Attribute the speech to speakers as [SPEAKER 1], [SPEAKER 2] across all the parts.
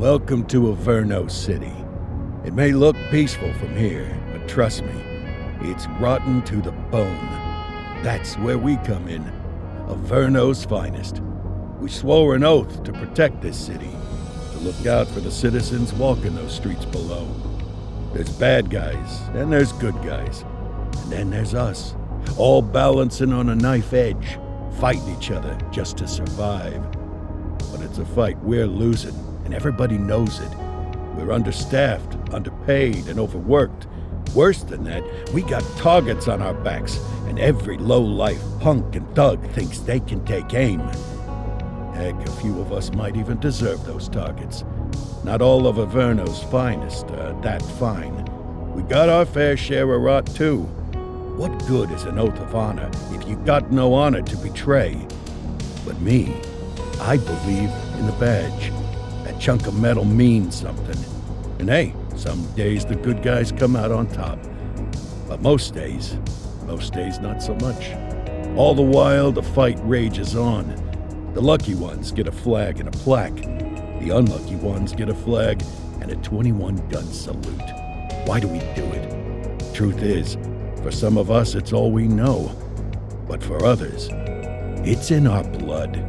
[SPEAKER 1] Welcome to Averno City. It may look peaceful from here, but trust me, it's rotten to the bone. That's where we come in. Averno's finest. We swore an oath to protect this city, to look out for the citizens walking those streets below. There's bad guys, and there's good guys. And then there's us, all balancing on a knife edge, fighting each other just to survive. But it's a fight we're losing, and everybody knows it. We're understaffed, underpaid, and overworked. Worse than that, we got targets on our backs, and every low-life punk and thug thinks they can take aim. Heck, a few of us might even deserve those targets. Not all of Averno's finest are that fine. We got our fair share of rot, too. What good is an oath of honor if you got no honor to betray? But me, I believe in the badge. That chunk of metal means something. And hey, some days the good guys come out on top. But most days not so much. All the while, the fight rages on. The lucky ones get a flag and a plaque. The unlucky ones get a flag and a 21-gun salute. Why do we do it? Truth is, for some of us, it's all we know. But for others, it's in our blood.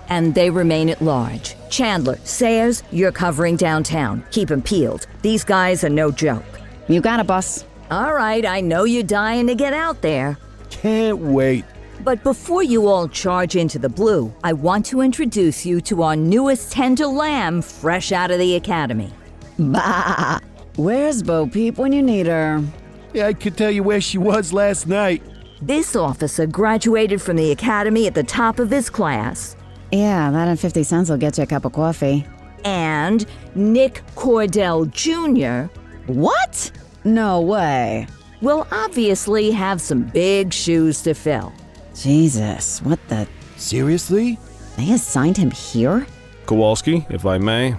[SPEAKER 2] And they remain at large. Chandler, Sayers, you're covering downtown. Keep 'em peeled. These guys are no joke.
[SPEAKER 3] You got it, boss.
[SPEAKER 2] All right, I know you're dying to get out there.
[SPEAKER 1] Can't wait.
[SPEAKER 2] But before you all charge into the blue, I want to introduce you to our newest tender lamb fresh out of the academy.
[SPEAKER 3] Bah! Where's Bo Peep when you need her?
[SPEAKER 1] Yeah, I could tell you where she was last night.
[SPEAKER 2] This officer graduated from the academy at the top of his class.
[SPEAKER 3] Yeah, that and 50 cents will get you a cup of coffee.
[SPEAKER 2] And Nick Cordell Jr.
[SPEAKER 3] What? No way.
[SPEAKER 2] will obviously have some big shoes to fill.
[SPEAKER 3] Jesus, what the...
[SPEAKER 1] Seriously?
[SPEAKER 3] They assigned him here?
[SPEAKER 4] Kowalski, if I may,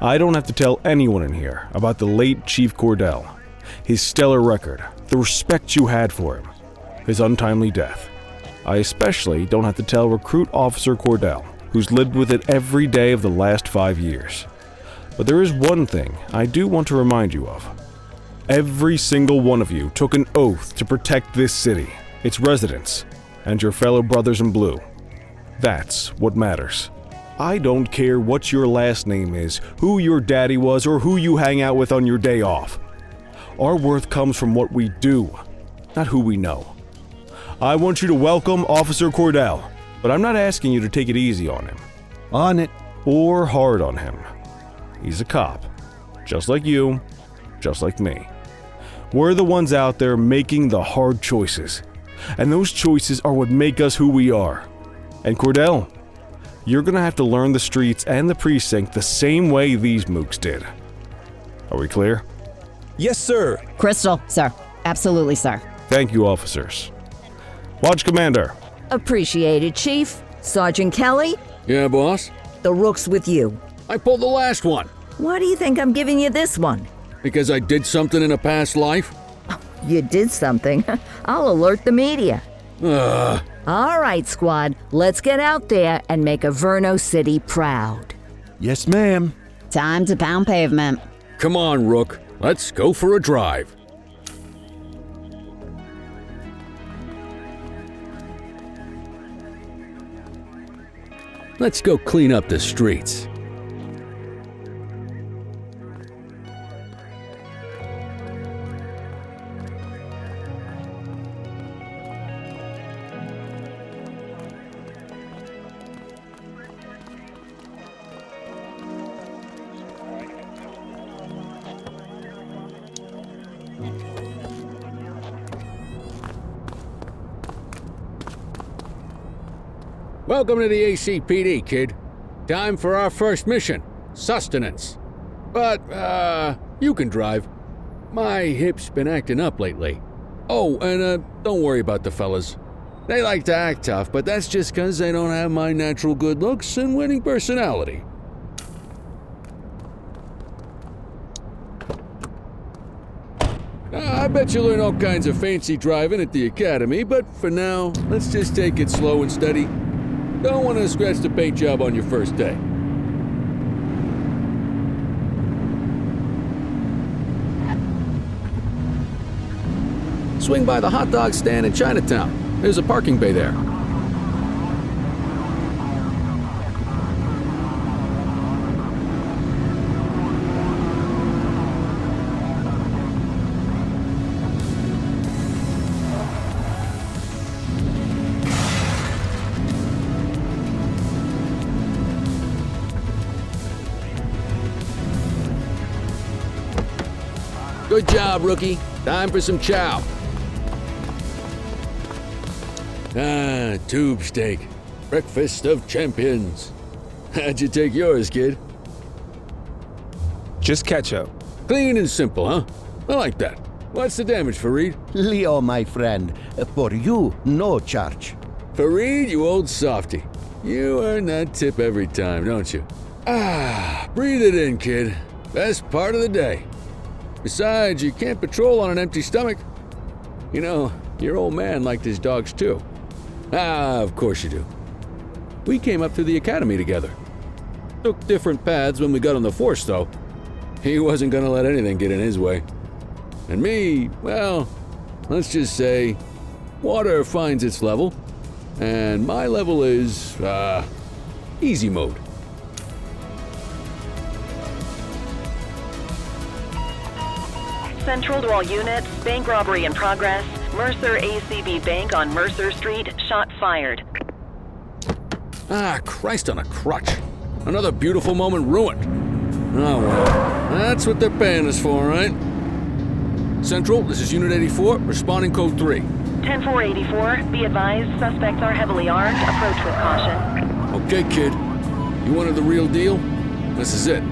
[SPEAKER 4] I don't have to tell anyone in here about the late Chief Cordell, his stellar record, the respect you had for him, his untimely death. I especially don't have to tell Recruit Officer Cordell, who's lived with it every day of the last 5 years. But there is one thing I do want to remind you of. Every single one of you took an oath to protect this city, its residents, and your fellow brothers in blue. That's what matters. I don't care what your last name is, who your daddy was, or who you hang out with on your day off. Our worth comes from what we do, not who we know. I want you to welcome Officer Cordell, but I'm not asking you to take it easy on him.
[SPEAKER 1] On it.
[SPEAKER 4] Or hard on him. He's a cop, just like you, just like me. We're the ones out there making the hard choices, and those choices are what make us who we are. And Cordell, you're gonna have to learn the streets and the precinct the same way these mooks did. Are we clear?
[SPEAKER 5] Yes, sir.
[SPEAKER 3] Crystal, sir. Absolutely, sir.
[SPEAKER 4] Thank you, officers. Watch Commander.
[SPEAKER 2] Appreciated, Chief. Sergeant Kelly,
[SPEAKER 6] Yeah, boss?
[SPEAKER 2] the rook's with you.
[SPEAKER 6] I pulled the last one.
[SPEAKER 2] Why do you think I'm giving you this one?
[SPEAKER 6] Because I did something in a past life?
[SPEAKER 2] You did something. I'll alert the media.
[SPEAKER 6] Ugh.
[SPEAKER 2] All right, squad. Let's get out there and make Averno City proud.
[SPEAKER 1] Yes, ma'am.
[SPEAKER 3] Time to pound pavement.
[SPEAKER 6] Come on, Rook. Let's go for a drive. Let's go clean up the streets. Welcome to the ACPD, kid. Time for our first mission, sustenance. But, you can drive. My hip's been acting up lately. Oh, and, don't worry about the fellas. They like to act tough, but that's just 'cause they don't have my natural good looks and winning personality. I bet you learn all kinds of fancy driving at the academy, but for now, let's just take it slow and steady. Don't want to scratch the paint job on your first day. Swing by the hot dog stand in Chinatown. There's a parking bay there. Good job, rookie. Time for some chow. Ah, tube steak. Breakfast of champions. How'd you take yours, kid?
[SPEAKER 5] Just ketchup.
[SPEAKER 6] Clean and simple, huh? I like that. What's the damage, Fareed?
[SPEAKER 7] Leo, my friend, for you, no charge.
[SPEAKER 6] Fareed, you old softy. You earn that tip every time, don't you? Ah, breathe it in, kid. Best part of the day. Besides, you can't patrol on an empty stomach. You know, your old man liked his dogs too. Ah, of course you do. We came up through the academy together. Took different paths when we got on the force, though. He wasn't gonna let anything get in his way. And me, well, let's just say, water finds its level, and my level is, easy mode.
[SPEAKER 8] Central to all units, bank robbery in progress. Mercer ACB Bank on Mercer Street, shot fired.
[SPEAKER 6] Ah, Christ on a crutch. Another beautiful moment ruined. Oh well, that's what they're paying us for, right? Central, this is Unit 84, responding code 3.
[SPEAKER 8] 10-484, be advised, suspects are heavily armed, approach with caution.
[SPEAKER 6] Okay, kid. You wanted the real deal? This is it.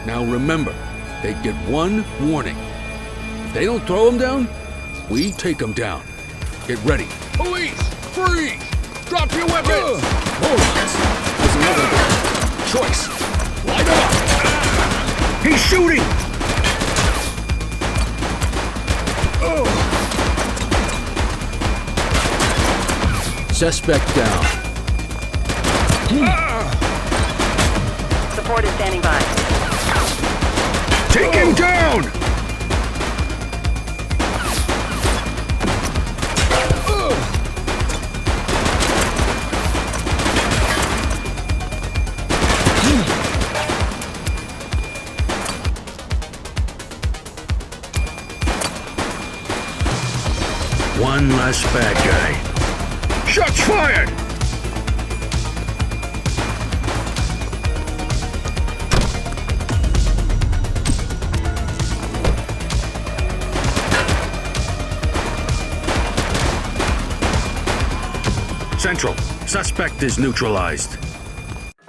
[SPEAKER 6] Now remember, they get one warning. If they don't throw them down, we take them down. Get ready. Police! Freeze! Drop your weapons! Morons! There's another choice. Light up! He's shooting! Suspect down.
[SPEAKER 8] Support is standing by.
[SPEAKER 6] Take him down! One less bad guy. Shots fired! Central, suspect is neutralized.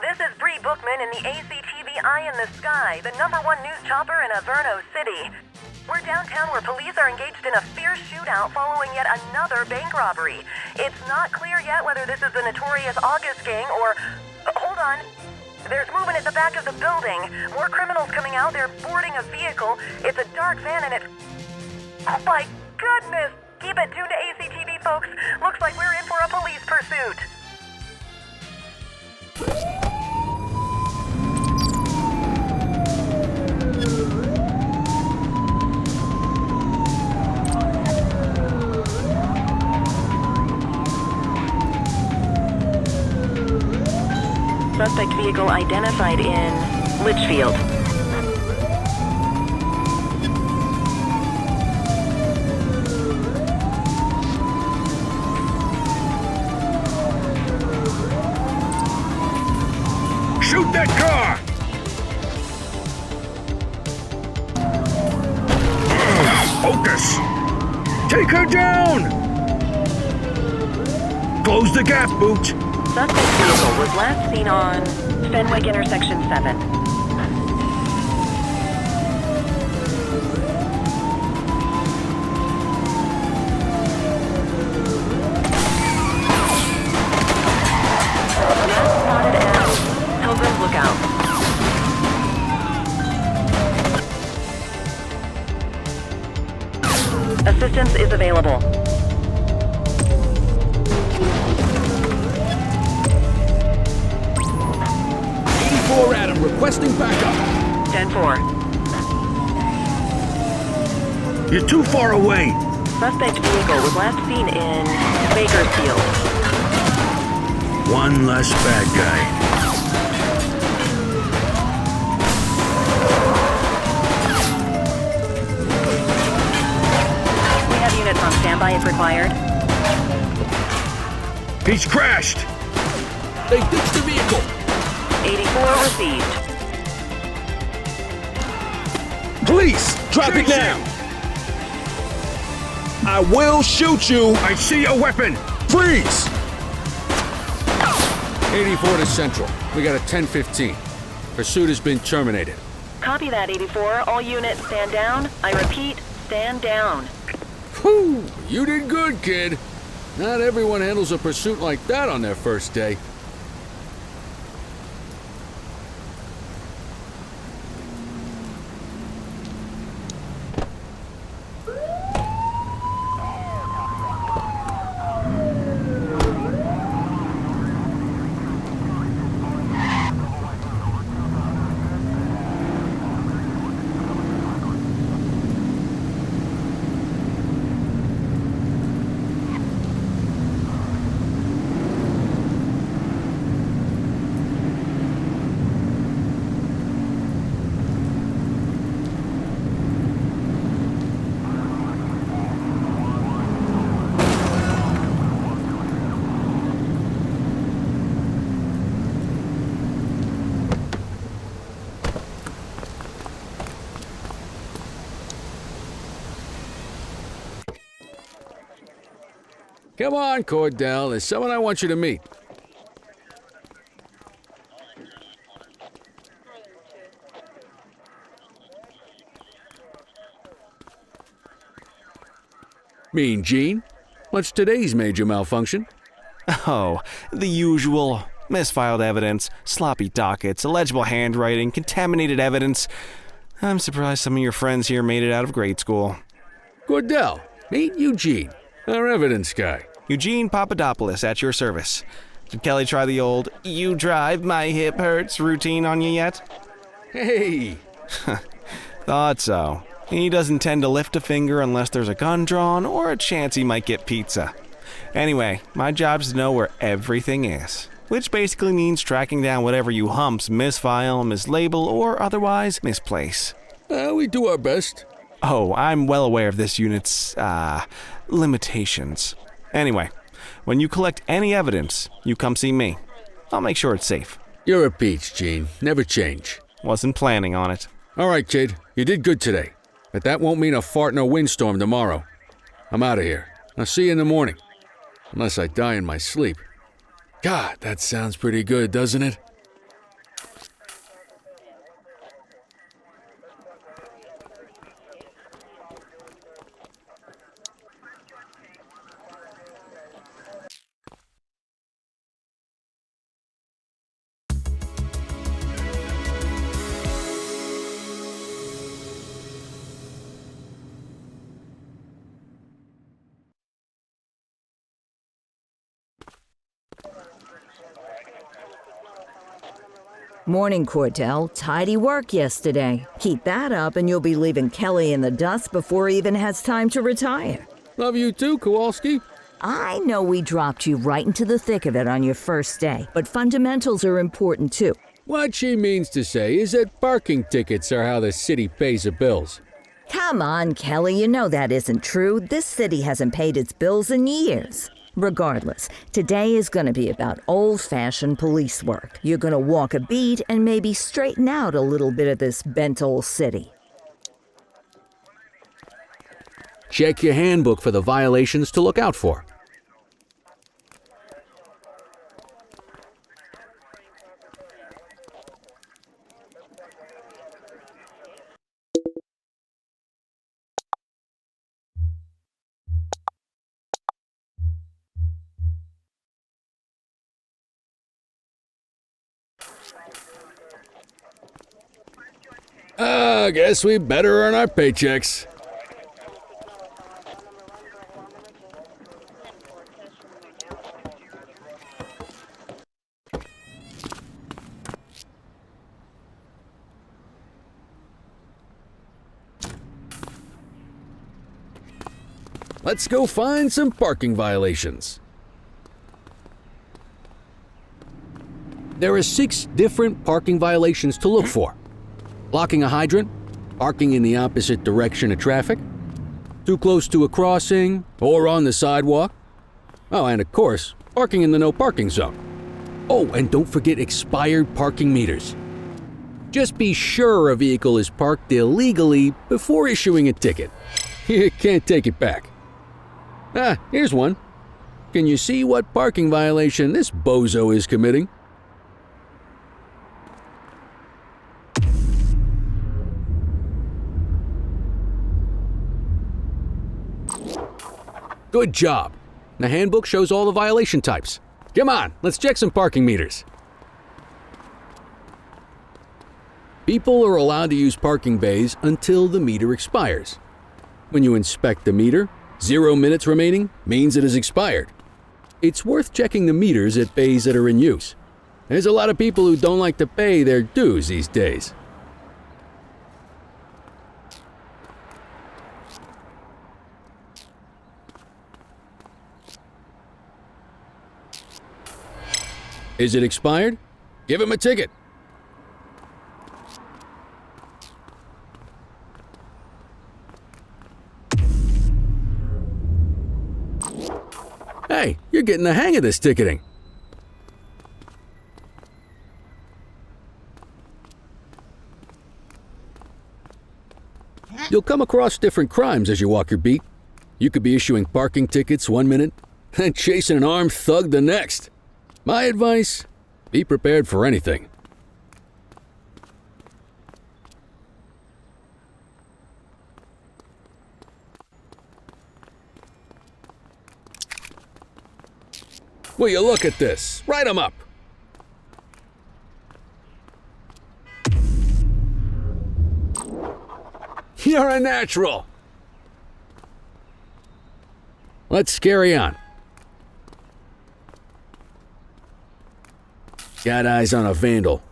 [SPEAKER 8] This is Bree Bookman in the ACTV Eye in the Sky, the #1 news chopper in Averno City. We're downtown where police are engaged in a fierce shootout following yet another bank robbery. It's not clear yet whether this is the notorious August gang or... hold on. There's movement at the back of the building. More criminals coming out. They're boarding a vehicle. It's a dark van and it's... oh my goodness! Keep it tuned to ACTV, folks. Looks like we're in for a police pursuit. Suspect vehicle identified in Litchfield.
[SPEAKER 6] Shoot that car! Focus! Take her down! Close the gap, Boot!
[SPEAKER 8] Suspect vehicle was last seen on Fenwick Intersection 7. Last spotted at Pilgrim's Lookout. Assistance is available.
[SPEAKER 6] 84 Adam, requesting backup.
[SPEAKER 8] 10-4.
[SPEAKER 7] You're too far away.
[SPEAKER 8] Suspect vehicle was last seen in Bakersfield.
[SPEAKER 7] One less bad guy.
[SPEAKER 8] We have units on standby if required.
[SPEAKER 7] He's crashed.
[SPEAKER 6] They ditched the vehicle.
[SPEAKER 8] 84 received.
[SPEAKER 4] Police! Drop it now! I will shoot you!
[SPEAKER 7] I see a weapon.
[SPEAKER 4] Freeze!
[SPEAKER 6] 84 to Central. We got a 10-15. Pursuit has been terminated.
[SPEAKER 8] Copy that, 84. All units stand down. I repeat, stand down.
[SPEAKER 6] Whew! You did good, kid. Not everyone handles a pursuit like that on their first day. Come on, Cordell. There's someone I want you to meet. Mean Gene? What's today's major malfunction?
[SPEAKER 4] Oh, the usual. Misfiled evidence, sloppy dockets, illegible handwriting, contaminated evidence. I'm surprised some of your friends here made it out of grade school.
[SPEAKER 6] Cordell, meet Eugene, our evidence guy.
[SPEAKER 4] Eugene Papadopoulos at your service. Did Kelly try the old "you drive, my hip hurts" routine on you yet?
[SPEAKER 6] Hey!
[SPEAKER 4] Thought so. He doesn't tend to lift a finger unless there's a gun drawn or a chance he might get pizza. Anyway, my job's to know where everything is, which basically means tracking down whatever you humps misfile, mislabel, or otherwise misplace.
[SPEAKER 6] We do our best.
[SPEAKER 4] Oh, I'm well aware of this unit's, limitations. Anyway, when you collect any evidence, you come see me. I'll make sure it's safe.
[SPEAKER 6] You're a peach, Gene. Never change.
[SPEAKER 4] Wasn't planning on it.
[SPEAKER 6] All right, kid. You did good today. But that won't mean a fart in a windstorm tomorrow. I'm out of here. I'll see you in the morning. Unless I die in my sleep. God, that sounds pretty good, doesn't it?
[SPEAKER 2] Morning, Cordell. Tidy work yesterday. Keep that up and you'll be leaving Kelly in the dust before he even has time to retire.
[SPEAKER 6] Love you too, Kowalski.
[SPEAKER 2] I know we dropped you right into the thick of it on your first day, but fundamentals are important too.
[SPEAKER 6] What she means to say is that parking tickets are how the city pays the bills.
[SPEAKER 2] Come on, Kelly, you know that isn't true. This city hasn't paid its bills in years. Regardless, today is going to be about old-fashioned police work. You're going to walk a beat and maybe straighten out a little bit of this bent old city.
[SPEAKER 6] Check your handbook for the violations to look out for. I guess we better earn our paychecks. Let's go find some parking violations. There are 6 different parking violations to look for. Blocking a hydrant, parking in the opposite direction of traffic, too close to a crossing or on the sidewalk. Oh, and of course, parking in the no parking zone. Oh, and don't forget expired parking meters. Just be sure a vehicle is parked illegally before issuing a ticket. You can't take it back. Ah, here's one. Can you see what parking violation this bozo is committing? Good job. The handbook shows all the violation types. Come on, let's check some parking meters. People are allowed to use parking bays until the meter expires. When you inspect the meter, 0 minutes remaining means it has expired. It's worth checking the meters at bays that are in use. There's a lot of people who don't like to pay their dues these days. Is it expired? Give him a ticket. Hey, you're getting the hang of this ticketing. You'll come across different crimes as you walk your beat. You could be issuing parking tickets 1 minute and chasing an armed thug the next. My advice, be prepared for anything. Will you look at this? Write 'em up. You're a natural. Let's carry on. Got eyes on a vandal.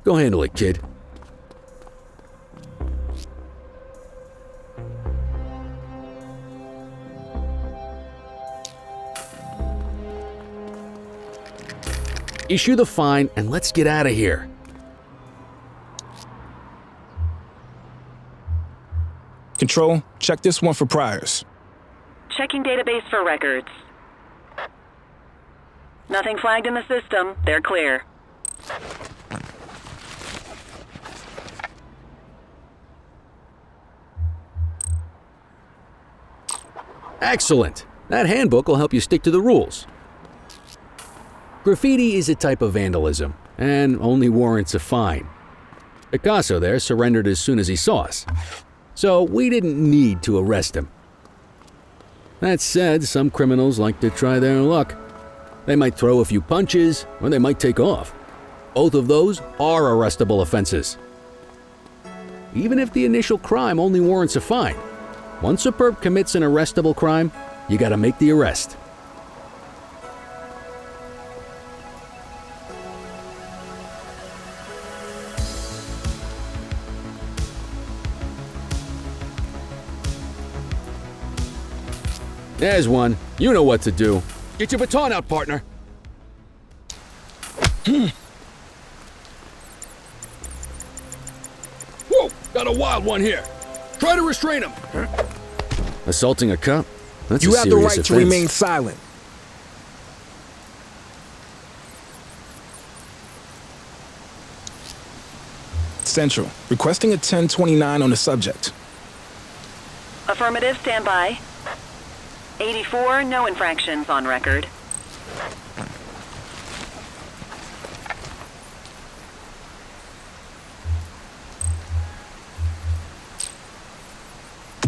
[SPEAKER 6] Go handle it, kid. Issue the fine and let's get out of here.
[SPEAKER 5] Control, check this one for priors.
[SPEAKER 8] Checking database for records. Nothing flagged in the system. They're clear.
[SPEAKER 6] Excellent. That handbook will help you stick to the rules. Graffiti is a type of vandalism and only warrants a fine. Picasso there surrendered as soon as he saw us, so we didn't need to arrest him. That said, some criminals like to try their luck. They might throw a few punches, or they might take off. Both of those are arrestable offenses. Even if the initial crime only warrants a fine, once a perp commits an arrestable crime, you gotta make the arrest. There's one. You know what to do. Get your baton out, partner. Whoa! Got a wild one here. Try to restrain him. Assaulting a cop? That's
[SPEAKER 5] You
[SPEAKER 6] a
[SPEAKER 5] have the
[SPEAKER 6] serious
[SPEAKER 5] right to
[SPEAKER 6] offense.
[SPEAKER 5] remain silent. Central, requesting a 1029 on the subject.
[SPEAKER 8] Affirmative, stand by. 84, no infractions on record.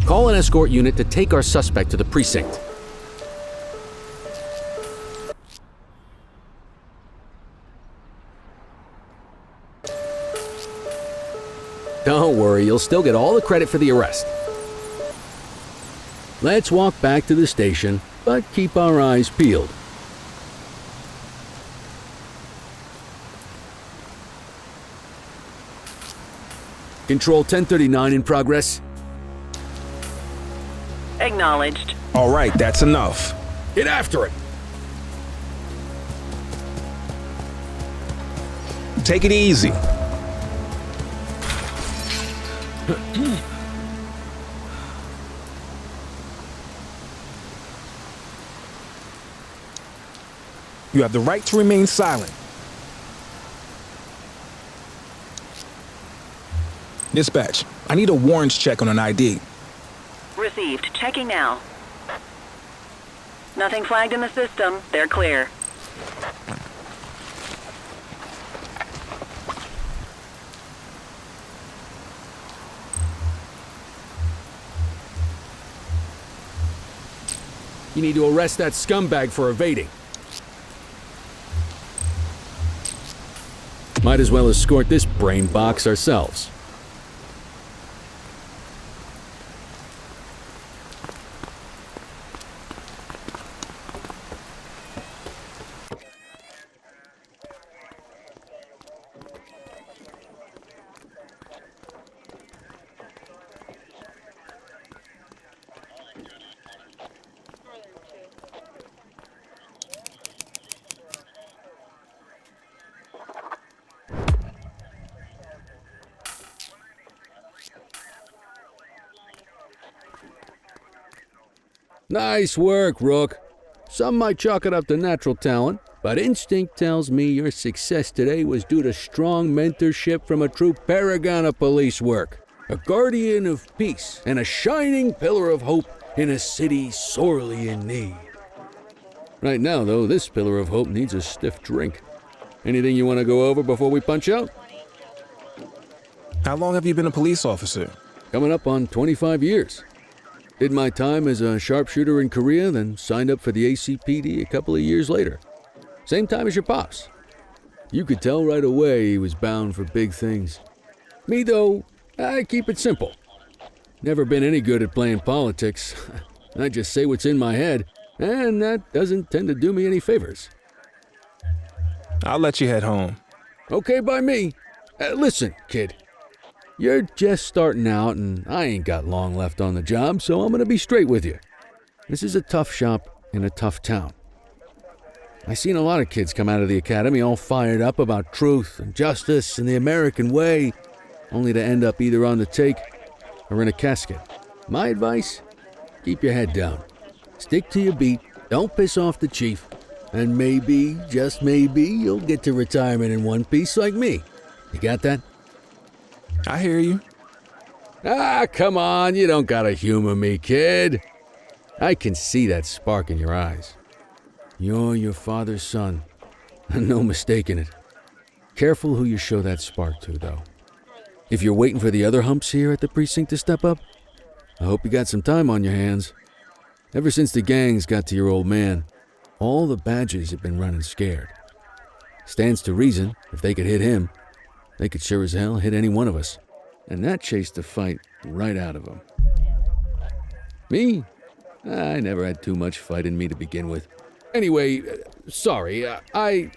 [SPEAKER 6] Call an escort unit to take our suspect to the precinct. Don't worry, you'll still get all the credit for the arrest. Let's walk back to the station, but keep our eyes peeled. Control 1039 in progress.
[SPEAKER 8] Acknowledged.
[SPEAKER 5] All right, that's enough.
[SPEAKER 6] Get after it!
[SPEAKER 5] Take it easy. You have the right to remain silent. Dispatch, I need a warrants check on an ID.
[SPEAKER 8] Received. Checking now. Nothing flagged in the system. They're clear.
[SPEAKER 6] You need to arrest that scumbag for evading. Might as well escort this brain box ourselves. Nice work, Rook. Some might chalk it up to natural talent, but instinct tells me your success today was due to strong mentorship from a true paragon of police work, a guardian of peace, and a shining pillar of hope in a city sorely in need. Right now, though, this pillar of hope needs a stiff drink. Anything you want to go over before we punch out?
[SPEAKER 5] How long have you been a police officer?
[SPEAKER 6] Coming up on 25 years. Did my time as a sharpshooter in Korea, then signed up for the ACPD a couple of years later. Same time as your pops. You could tell right away he was bound for big things. Me, though, I keep it simple. Never been any good at playing politics. I just say what's in my head, and that doesn't tend to do me any favors.
[SPEAKER 5] I'll let you head home.
[SPEAKER 6] Okay by me. Listen, kid. You're just starting out, and I ain't got long left on the job, so I'm gonna be straight with you. This is a tough shop in a tough town. I seen a lot of kids come out of the academy all fired up about truth and justice and the American way, only to end up either on the take or in a casket. My advice? Keep your head down. Stick to your beat, don't piss off the chief, and maybe, just maybe, you'll get to retirement in one piece like me. You got that?
[SPEAKER 5] I hear you.
[SPEAKER 6] Ah, come on, you don't gotta humor me, kid. I can see that spark in your eyes. You're your father's son, no mistaking it. Careful who you show that spark to, though. If you're waiting for the other humps here at the precinct to step up, I hope you got some time on your hands. Ever since the gangs got to your old man, all the badges have been running scared. Stands to reason, if they could hit him, they could sure as hell hit any one of us. And that chased the fight right out of them. Me? I never had too much fight in me to begin with. Anyway, sorry, I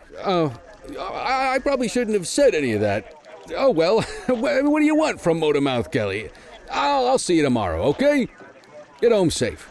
[SPEAKER 6] probably shouldn't have said any of that. Oh well, what do you want from Motormouth Kelly? I'll see you tomorrow, okay? Get home safe.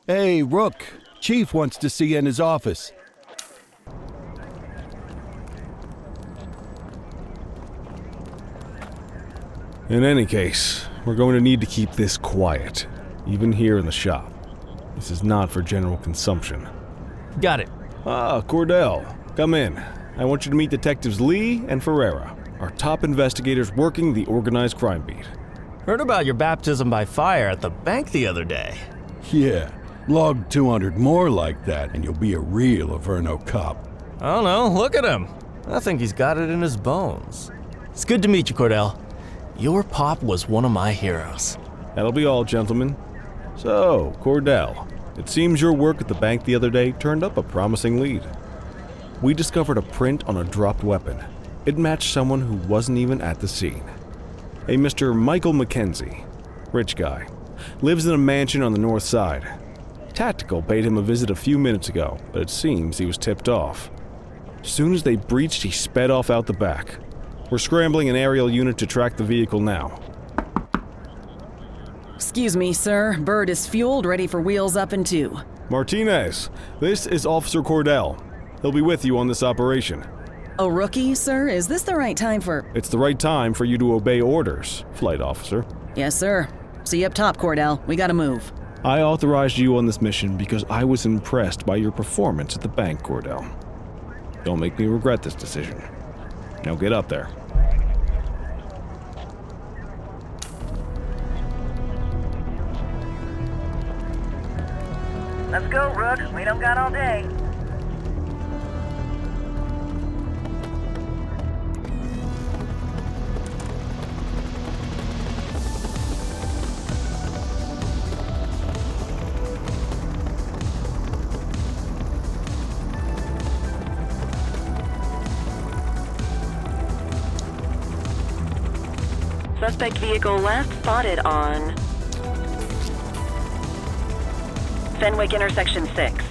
[SPEAKER 1] Hey, Rook. Chief wants to see you in his office.
[SPEAKER 4] In any case, we're going to need to keep this quiet, even here in the shop. This is not for general consumption.
[SPEAKER 9] Got it.
[SPEAKER 4] Ah, Cordell, come in. I want you to meet Detectives Lee and Ferreira, our top investigators working the organized crime beat.
[SPEAKER 9] Heard about your baptism by fire at the bank the other day.
[SPEAKER 1] Yeah, log 200 more like that and you'll be a real Averno cop.
[SPEAKER 9] I don't know, look at him. I think he's got it in his bones. It's good to meet you, Cordell. Your pop was one of my heroes.
[SPEAKER 4] That'll be all, gentlemen. So, Cordell, it seems your work at the bank the other day turned up a promising lead. We discovered a print on a dropped weapon. It matched someone who wasn't even at the scene. A Mr. Michael McKenzie, rich guy, lives in a mansion on the north side. Tactical paid him a visit a few minutes ago, but it seems he was tipped off. As soon as they breached, he sped off out the back. We're scrambling an aerial unit to track the vehicle now.
[SPEAKER 3] Excuse me, sir. Bird is fueled, ready for wheels up in 2.
[SPEAKER 4] Martinez, this is Officer Cordell. He'll be with you on this operation.
[SPEAKER 3] A rookie, sir? Is this the right time for...
[SPEAKER 4] It's the right time for you to obey orders, Flight Officer.
[SPEAKER 3] Yes, sir. See you up top, Cordell. We gotta move.
[SPEAKER 4] I authorized you on this mission because I was impressed by your performance at the bank, Cordell. Don't make me regret this decision. Now get up there.
[SPEAKER 8] Let's go, Rook. We don't got all day. Suspect vehicle last spotted on Fenwick intersection 6.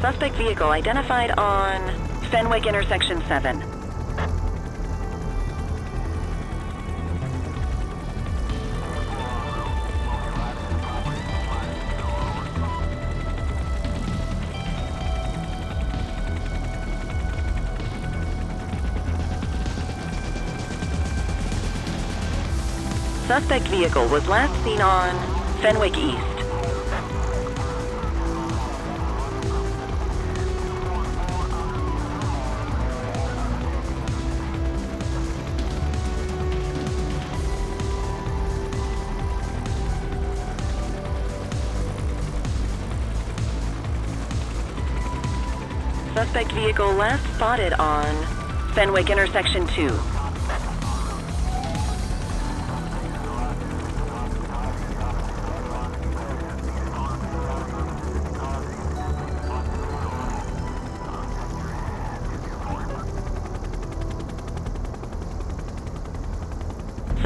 [SPEAKER 8] Suspect vehicle identified on Fenwick intersection 7. Suspect vehicle was last seen on Fenwick East. Suspect vehicle last spotted on Fenwick intersection 2.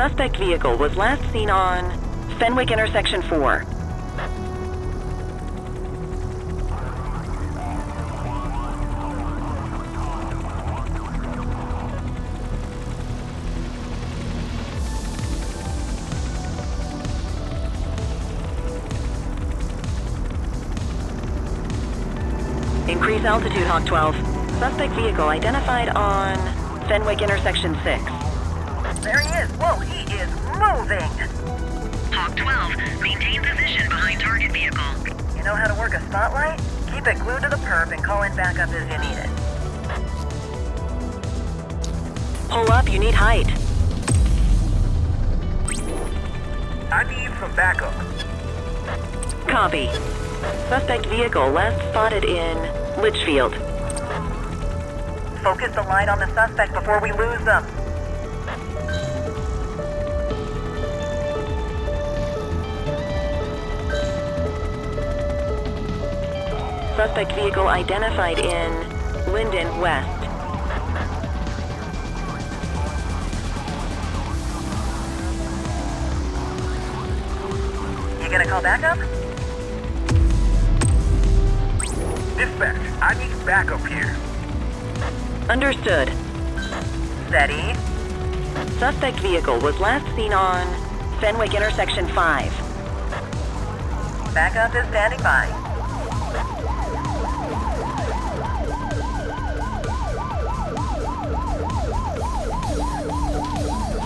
[SPEAKER 8] Suspect vehicle was last seen on Fenwick intersection 4. Increase altitude, Hawk 12. Suspect vehicle identified on Fenwick intersection 6. There he is. Whoa, he is moving. Hawk 12, maintain position behind target vehicle. You know how to work a spotlight? Keep it glued to the perp and call in backup as you need it. Pull up, you need height.
[SPEAKER 10] I need some backup.
[SPEAKER 8] Copy. Suspect vehicle last spotted in Litchfield. Focus the light on the suspect before we lose them. Suspect vehicle identified in Linden West. You gonna call backup?
[SPEAKER 10] Dispatch, I need backup here.
[SPEAKER 8] Understood. Steady. Suspect vehicle was last seen on Fenwick intersection 5. Backup is standing by.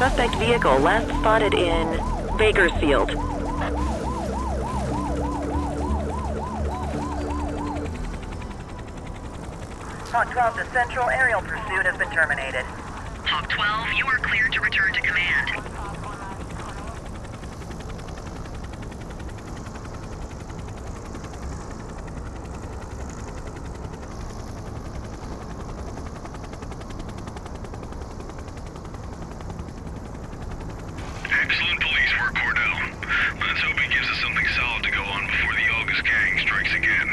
[SPEAKER 8] Suspect vehicle last spotted in Bakersfield. Hawk 12 to Central, aerial pursuit has been terminated.
[SPEAKER 11] Hawk 12, you are cleared to return to command.
[SPEAKER 12] Excellent police work, Cordell. Let's hope it gives us something solid to go on before the August gang strikes again.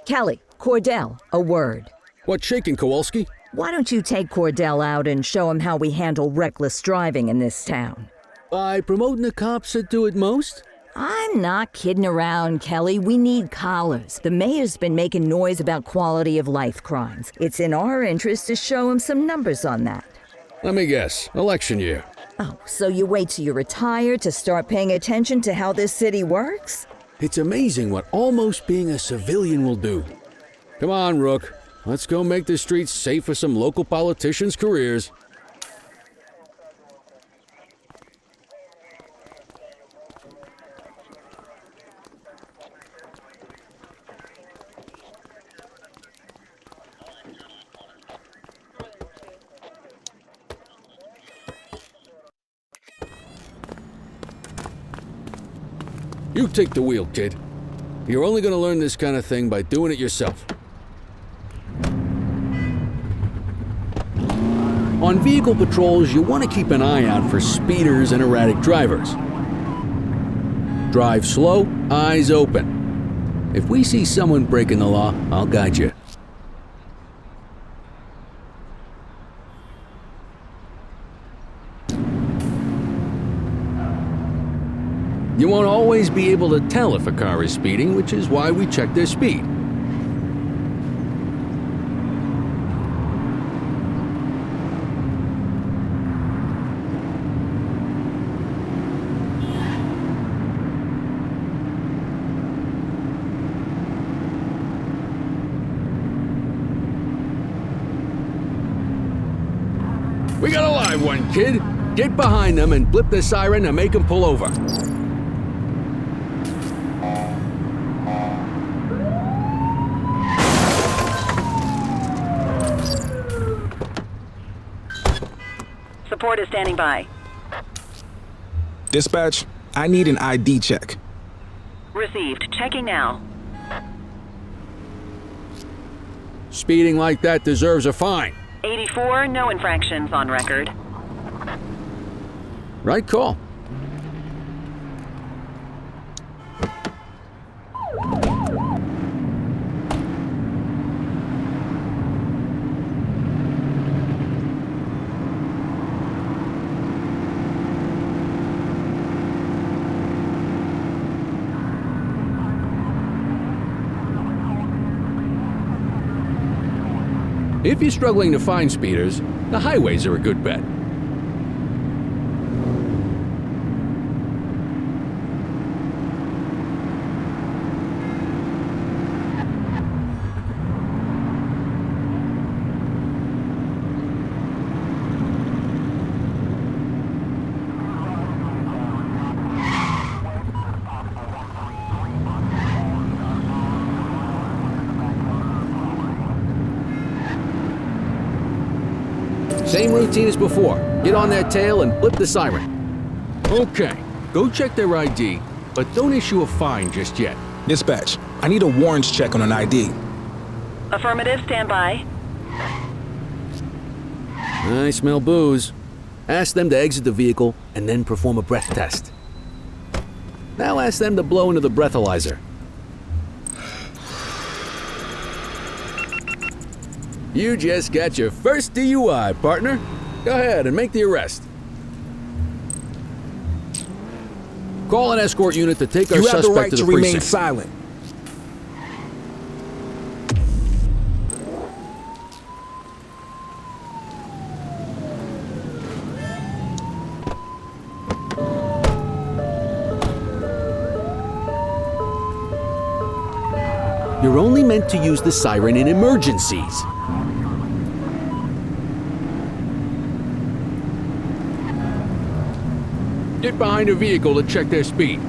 [SPEAKER 2] Kelly, Cordell, a word.
[SPEAKER 6] What's shaking, Kowalski?
[SPEAKER 2] Why don't you take Cordell out and show him how we handle reckless driving in this town?
[SPEAKER 6] By promoting the cops that do it most?
[SPEAKER 2] I'm not kidding around, Kelly. We need collars. The mayor's been making noise about quality of life crimes. It's in our interest to show him some numbers on that.
[SPEAKER 6] Let me guess. Election year.
[SPEAKER 2] Oh, so you wait till you retire to start paying attention to how this city works?
[SPEAKER 6] It's amazing what almost being a civilian will do. Come on, Rook. Let's go make the streets safe for some local politicians' careers. You take the wheel, kid. You're only gonna learn this kind of thing by doing it yourself. On vehicle patrols, you want to keep an eye out for speeders and erratic drivers. Drive slow, eyes open. If we see someone breaking the law, I'll guide you. You won't always be able to tell if a car is speeding, which is why we check their speed. We got a live one, kid. Get behind them and blip the siren and make them pull over.
[SPEAKER 8] Support is standing by.
[SPEAKER 5] Dispatch, I need an ID check.
[SPEAKER 8] Received. Checking now.
[SPEAKER 6] Speeding like that deserves a fine.
[SPEAKER 8] 84, no infractions on record.
[SPEAKER 6] Right call. If you're struggling to find speeders, the highways are a good bet. Same routine as before. Get on their tail and flip the siren. Okay, go check their ID, but don't issue a fine just yet.
[SPEAKER 5] Dispatch, I need a warrants check on an ID.
[SPEAKER 8] Affirmative, stand by.
[SPEAKER 6] I smell booze. Ask them to exit the vehicle and then perform a breath test. Now ask them to blow into the breathalyzer. You just got your first DUI, partner. Go ahead and make the arrest. Call an escort unit to take our
[SPEAKER 5] You have
[SPEAKER 6] suspect
[SPEAKER 5] the right
[SPEAKER 6] to
[SPEAKER 5] to
[SPEAKER 6] the
[SPEAKER 5] remain
[SPEAKER 6] precinct.
[SPEAKER 5] silent.
[SPEAKER 6] You're You're only meant to use the siren in emergencies. Get behind a vehicle to check their speed.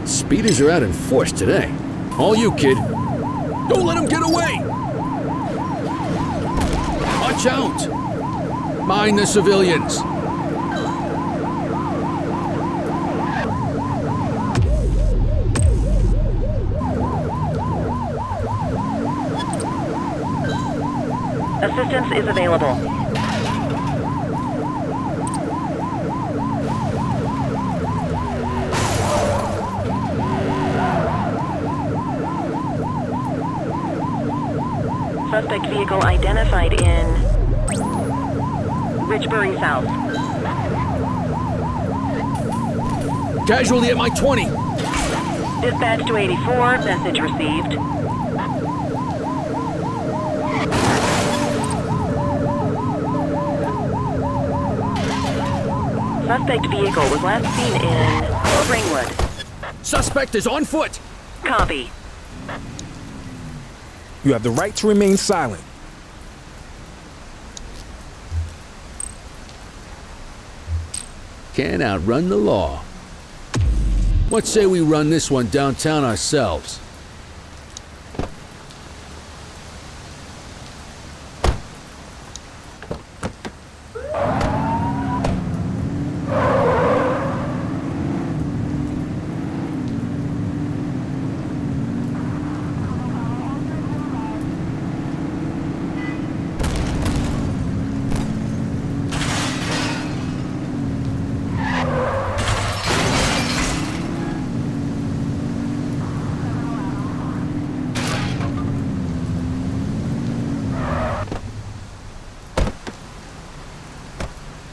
[SPEAKER 6] Speeders are out in force today. All you, kid. Don't let him get away! Watch out! Mind the civilians.
[SPEAKER 8] Assistance is available. Suspect vehicle identified in Richbury South.
[SPEAKER 6] Casualty at my 20.
[SPEAKER 8] Dispatch to 84, message received. Suspect vehicle was last seen in Springwood.
[SPEAKER 6] Suspect is on foot.
[SPEAKER 8] Copy.
[SPEAKER 5] You have the right to remain silent.
[SPEAKER 6] Can't outrun the law. What say we run this one downtown ourselves?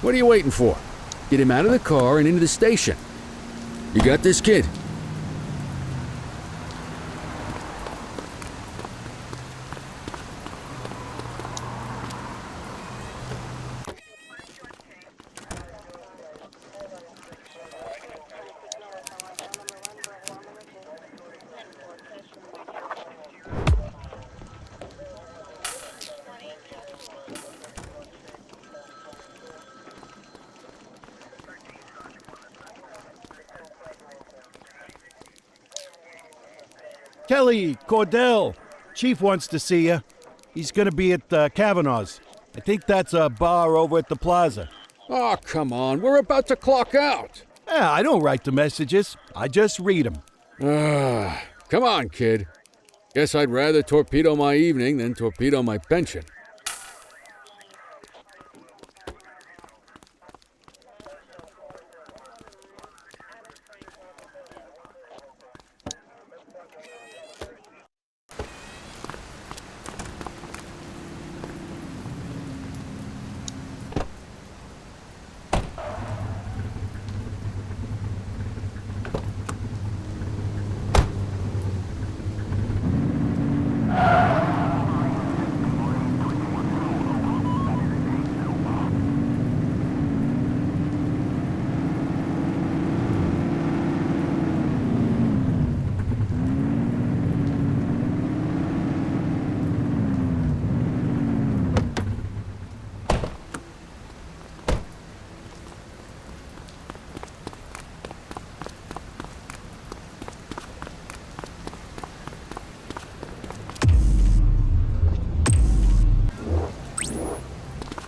[SPEAKER 6] What are you waiting for? Get him out of the car and into the station. You got this, kid?
[SPEAKER 1] Kelly, Cordell, Chief wants to see you. He's gonna be at Kavanaugh's. I think that's a bar over at the plaza.
[SPEAKER 6] Oh, come on. We're about to clock out.
[SPEAKER 1] Yeah, I don't write the messages. I just read them.
[SPEAKER 6] Come on, kid. Guess I'd rather torpedo my evening than torpedo my pension.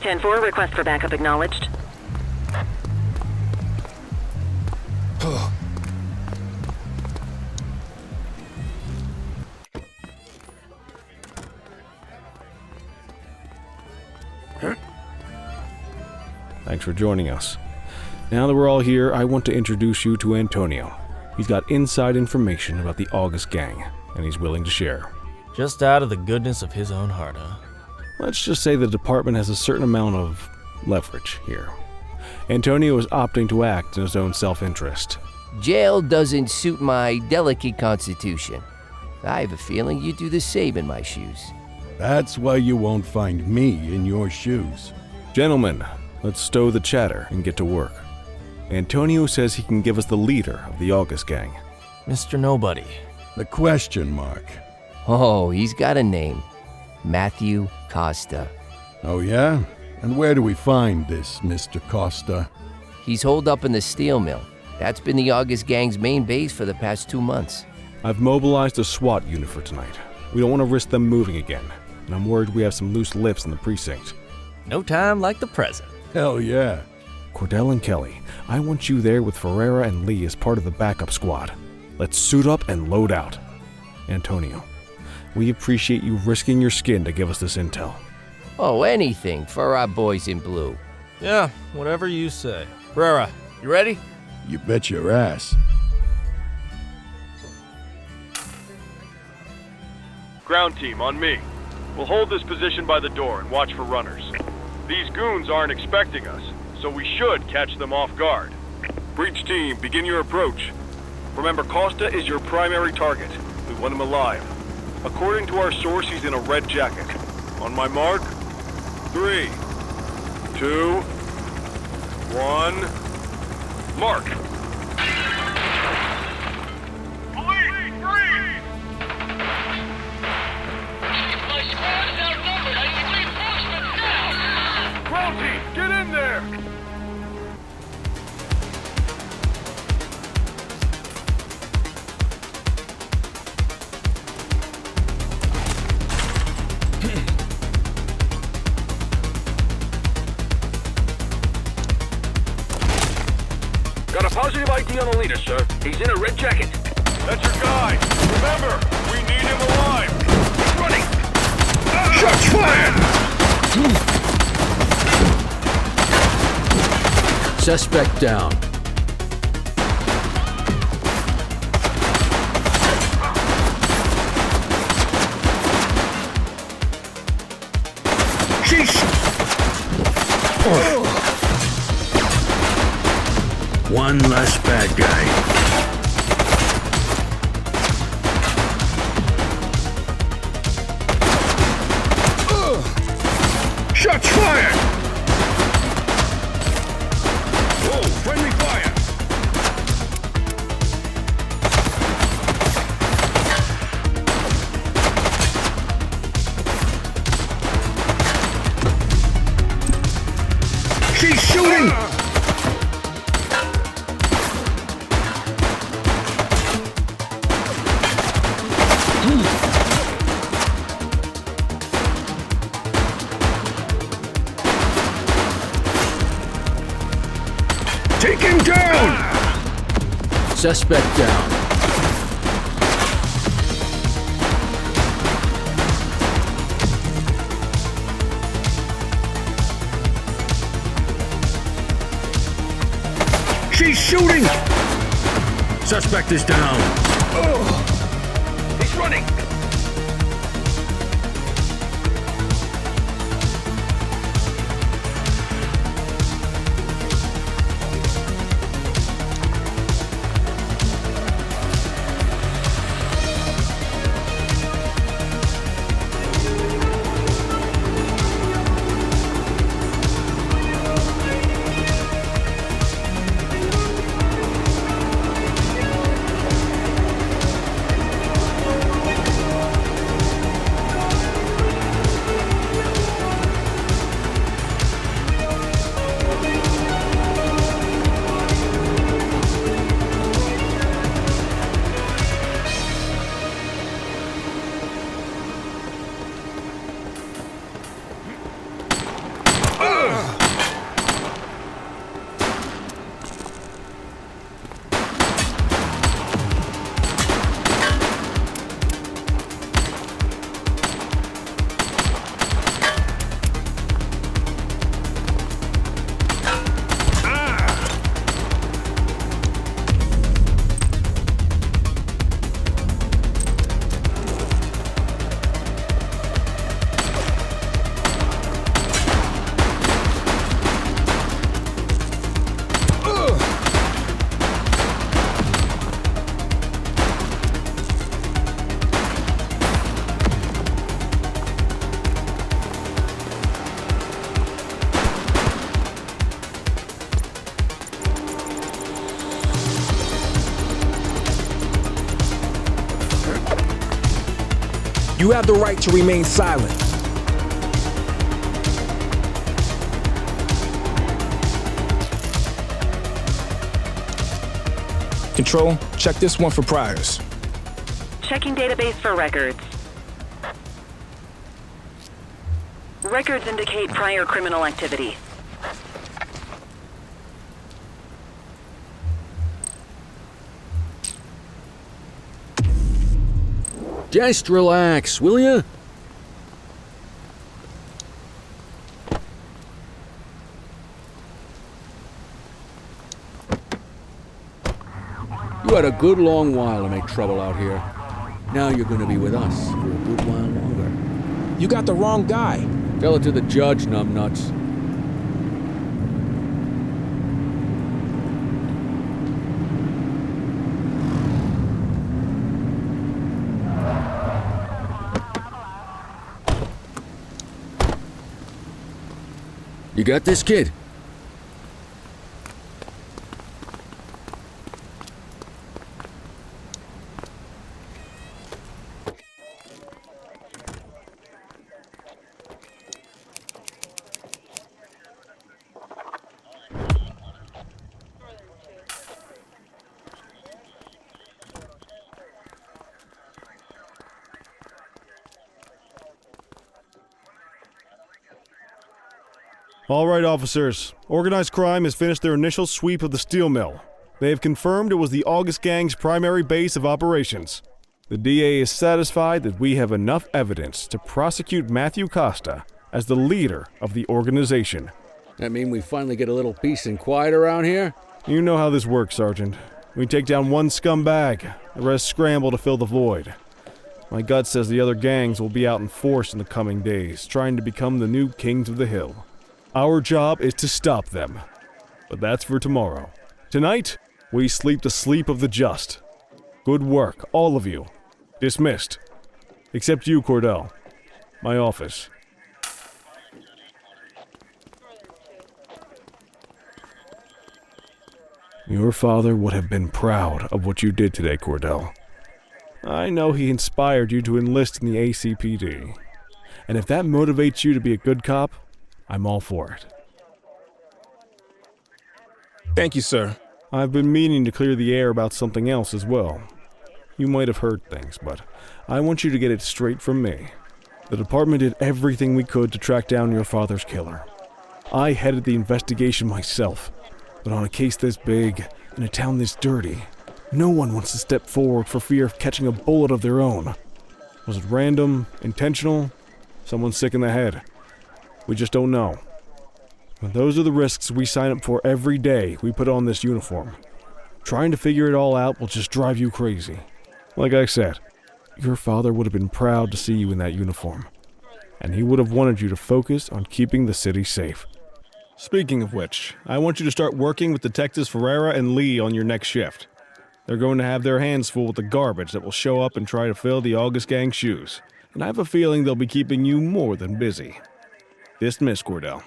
[SPEAKER 8] Ten-4, request for backup acknowledged.
[SPEAKER 4] Thanks for joining us. Now that we're all here, I want to introduce you to Antonio. He's got inside information about the August gang, and he's willing to share.
[SPEAKER 9] Just out of the goodness of his own heart, huh?
[SPEAKER 4] Let's just say the department has a certain amount of leverage here. Antonio is opting to act in his own self-interest.
[SPEAKER 13] Jail doesn't suit my delicate constitution. I have a feeling you'd do the same in my shoes.
[SPEAKER 1] That's why you won't find me in your shoes.
[SPEAKER 4] Gentlemen, let's stow the chatter and get to work. Antonio says he can give us the leader of the August gang.
[SPEAKER 9] Mr. Nobody.
[SPEAKER 1] The question mark.
[SPEAKER 13] Oh, he's got a name. Matthew Costa.
[SPEAKER 1] Oh yeah? And where do we find this Mr. Costa?
[SPEAKER 13] He's holed up in the steel mill. That's been the August gang's main base for the past 2 months.
[SPEAKER 4] I've mobilized a SWAT unit for tonight. We don't want to risk them moving again, and I'm worried we have some loose lips in the precinct.
[SPEAKER 9] No time like the present.
[SPEAKER 1] Hell yeah.
[SPEAKER 4] Cordell and Kelly, I want you there with Ferreira and Lee as part of the backup squad. Let's suit up and load out. Antonio, we appreciate you risking your skin to give us this intel.
[SPEAKER 13] Oh, anything for our boys in blue.
[SPEAKER 9] Yeah, whatever you say. Brera, you ready?
[SPEAKER 1] You bet your ass.
[SPEAKER 14] Ground team, on me. We'll hold this position by the door and watch for runners. These goons aren't expecting us, so we should catch them off guard. Breach team, begin your approach. Remember, Costa is your primary target. We want him alive. According to our source, he's in a red jacket. On my mark, 3, 2, 1, mark!
[SPEAKER 12] Police, freeze! My squad is outnumbered. I need reinforcements now!
[SPEAKER 14] Ground team, get in there!
[SPEAKER 10] Got a positive ID on the leader, sir. He's in a red jacket.
[SPEAKER 14] That's your guy. Remember, we need him alive.
[SPEAKER 10] He's running.
[SPEAKER 1] Shots fired!
[SPEAKER 6] Suspect down. One less bad guy.
[SPEAKER 1] Shots fired! Whoa, friendly fire! She's shooting! Take him down!
[SPEAKER 6] Suspect down.
[SPEAKER 1] She's shooting!
[SPEAKER 6] Suspect is down.
[SPEAKER 10] He's running.
[SPEAKER 5] You have the right to remain silent. Control, check this one for priors.
[SPEAKER 8] Checking database for records. Records indicate prior criminal activity.
[SPEAKER 6] Just relax, will ya? You had a good long while to make trouble out here. Now you're gonna be with us for a good while longer.
[SPEAKER 5] You got the wrong guy.
[SPEAKER 6] Tell it to the judge, numbnuts. You got this, kid?
[SPEAKER 4] All right, officers. Organized crime has finished their initial sweep of the steel mill. They have confirmed it was the August Gang's primary base of operations. The DA is satisfied that we have enough evidence to prosecute Matthew Costa as the leader of the organization.
[SPEAKER 6] That mean we finally get a little peace and quiet around here?
[SPEAKER 4] You know how this works, Sergeant. We take down one scumbag, the rest scramble to fill the void. My gut says the other gangs will be out in force in the coming days, trying to become the new kings of the hill. Our job is to stop them. But that's for tomorrow. Tonight, we sleep the sleep of the just. Good work, all of you. Dismissed. Except you, Cordell. My office. Your father would have been proud of what you did today, Cordell. I know he inspired you to enlist in the ACPD. And if that motivates you to be a good cop, I'm all for it.
[SPEAKER 5] Thank you, sir.
[SPEAKER 4] I've been meaning to clear the air about something else as well. You might have heard things, but I want you to get it straight from me. The department did everything we could to track down your father's killer. I headed the investigation myself, but on a case this big, in a town this dirty, no one wants to step forward for fear of catching a bullet of their own. Was it random, intentional, someone sick in the head? We just don't know. But those are the risks we sign up for every day we put on this uniform. Trying to figure it all out will just drive you crazy. Like I said, your father would have been proud to see you in that uniform. And he would have wanted you to focus on keeping the city safe. Speaking of which, I want you to start working with Detectives Ferreira and Lee on your next shift. They're going to have their hands full with the garbage that will show up and try to fill the August Gang's shoes. And I have a feeling they'll be keeping you more than busy. Dismiss, Cordell.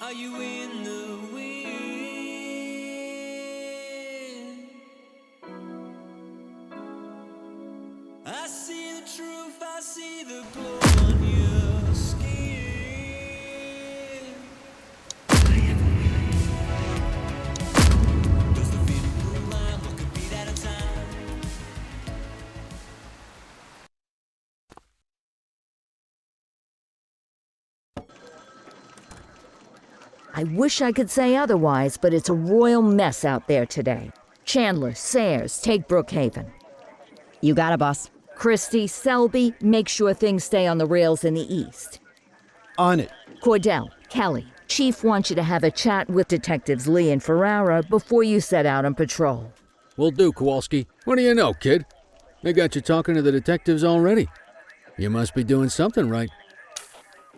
[SPEAKER 15] Are you in the wind? I see the truth, I see the glow on your skin. Does the feeling move on? What could be that a time?
[SPEAKER 2] I wish I could say otherwise, but it's a royal mess out there today. Chandler, Sayers, take Brookhaven.
[SPEAKER 3] You got it, boss.
[SPEAKER 2] Christie, Selby, make sure things stay on the rails in the east.
[SPEAKER 7] On it.
[SPEAKER 2] Cordell, Kelly, Chief wants you to have a chat with Detectives Lee and Ferrara before you set out on patrol.
[SPEAKER 6] Will do, Kowalski. What do you know, kid? They got you talking to the detectives already. You must be doing something right.